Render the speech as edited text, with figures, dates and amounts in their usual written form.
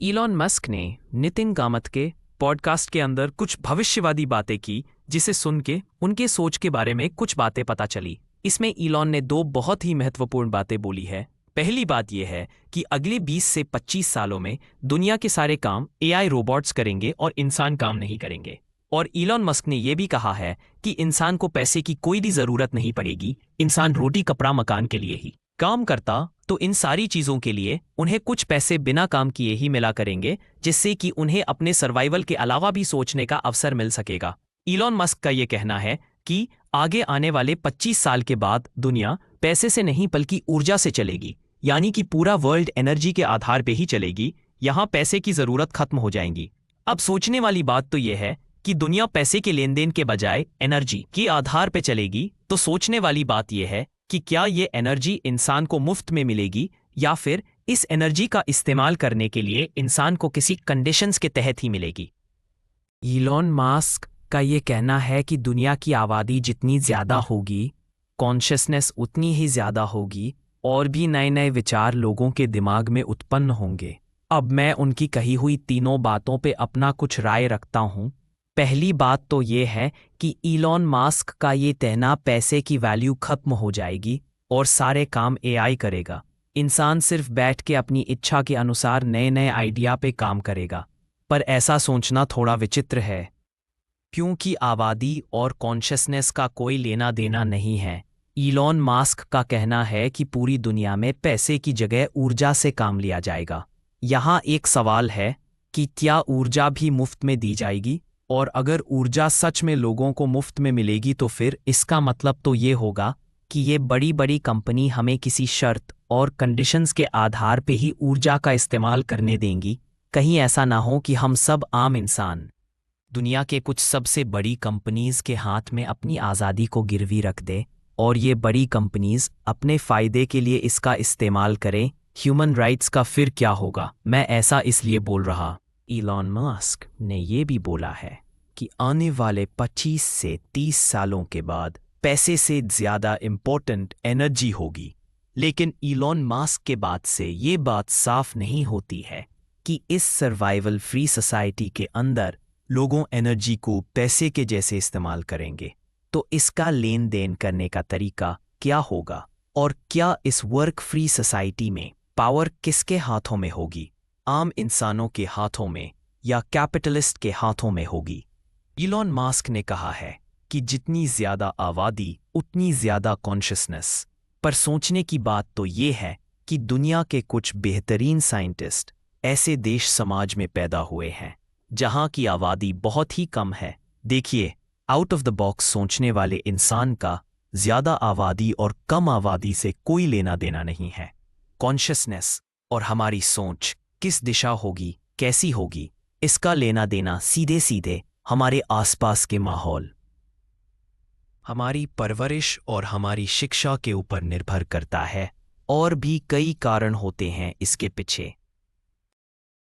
Elon Musk ने नितिन कामत के podcast के अंदर कुछ भविष्यवादी बातें की, जिसे सुन के उनके सोच के बारे में कुछ बातें पता चली। इसमें इलॉन ने दो बहुत ही महत्वपूर्ण बातें बोली है। पहली बात यह है कि अगले 20 से 25 सालों में दुनिया के सारे काम एआई रोबोट्स करेंगे और इंसान काम नहीं करेंगे। और इलॉन मस्क ने यह भी कहा है कि इंसान को पैसे की कोई भी जरूरत नहीं पड़ेगी, इंसान रोटी कपड़ा मकान के लिए ही काम करता, तो इन सारी चीजों के लिए उन्हें कुछ पैसे बिना काम किए ही मिला करेंगे, जिससे कि उन्हें अपने सर्वाइवल के अलावा भी सोचने का अवसर मिल सकेगा। इलॉन मस्क का यह कहना है कि आगे आने वाले 25 साल के बाद दुनिया पैसे से नहीं बल्कि ऊर्जा से चलेगी, यानी कि पूरा वर्ल्ड एनर्जी के आधार पे ही चलेगी। यहां पैसे की जरूरत खत्म हो जाएगी। अब सोचने वाली बात तो यह है कि दुनिया पैसे के लेन देन के बजाय एनर्जी के आधार पे चलेगी, तो सोचने वाली बात यह है कि क्या ये एनर्जी इंसान को मुफ्त में मिलेगी या फिर इस एनर्जी का इस्तेमाल करने के लिए इंसान को किसी कंडीशंस के तहत ही मिलेगी। इलॉन मस्क का ये कहना है कि दुनिया की आबादी जितनी ज़्यादा होगी, कॉन्शियसनेस उतनी ही ज़्यादा होगी और भी नए नए विचार लोगों के दिमाग में उत्पन्न होंगे। अब मैं उनकी कही हुई तीनों बातों पे अपना कुछ राय रखता हूँ। पहली बात तो ये है कि इलॉन मस्क का ये कहना पैसे की वैल्यू खत्म हो जाएगी और सारे काम एआई करेगा। इंसान सिर्फ बैठ के अपनी इच्छा के अनुसार नए नए आइडिया पे काम करेगा। पर ऐसा सोचना थोड़ा विचित्र है, क्योंकि आबादी और कॉन्शियसनेस का कोई लेना देना नहीं है। इलॉन मस्क का कहना है कि पूरी दुनिया में पैसे की जगह ऊर्जा से काम लिया जाएगा। यहाँ एक सवाल है कि क्या ऊर्जा भी मुफ्त में दी जाएगी? और अगर ऊर्जा सच में लोगों को मुफ्त में मिलेगी तो फिर इसका मतलब तो ये होगा कि ये बड़ी बड़ी कंपनी हमें किसी शर्त और कंडीशंस के आधार पे ही ऊर्जा का इस्तेमाल करने देंगी। कहीं ऐसा ना हो कि हम सब आम इंसान दुनिया के कुछ सबसे बड़ी कंपनीज के हाथ में अपनी आज़ादी को गिरवी रख दे और ये बड़ी कंपनीज अपने फ़ायदे के लिए इसका इस्तेमाल करें। ह्यूमन राइट्स का फिर क्या होगा? मैं ऐसा इसलिए बोल रहा। इलॉन मस्क ने यह भी बोला है कि आने वाले 25 से 30 सालों के बाद पैसे से ज़्यादा इम्पोर्टेंट एनर्जी होगी। लेकिन इलॉन मस्क के बात से ये बात साफ नहीं होती है कि इस सर्वाइवल फ्री सोसाइटी के अंदर लोगों एनर्जी को पैसे के जैसे इस्तेमाल करेंगे। तो इसका लेन देन करने का तरीका क्या होगा? और क्या इस वर्क फ्री सोसाइटी में पावर किसके हाथों में होगी? आम इंसानों के हाथों में या कैपिटलिस्ट के हाथों में होगी? इलॉन मस्क ने कहा है कि जितनी ज़्यादा आबादी उतनी ज़्यादा कॉन्शियसनेस। पर सोचने की बात तो ये है कि दुनिया के कुछ बेहतरीन साइंटिस्ट ऐसे देश समाज में पैदा हुए हैं जहां की आबादी बहुत ही कम है। देखिए, आउट ऑफ द बॉक्स सोचने वाले इंसान का ज़्यादा आबादी और कम आबादी से कोई लेना देना नहीं है। कॉन्शियसनेस और हमारी सोच किस दिशा होगी, कैसी होगी, इसका लेना देना सीधे सीधे हमारे आसपास के माहौल, हमारी परवरिश और हमारी शिक्षा के ऊपर निर्भर करता है। और भी कई कारण होते हैं इसके पीछे।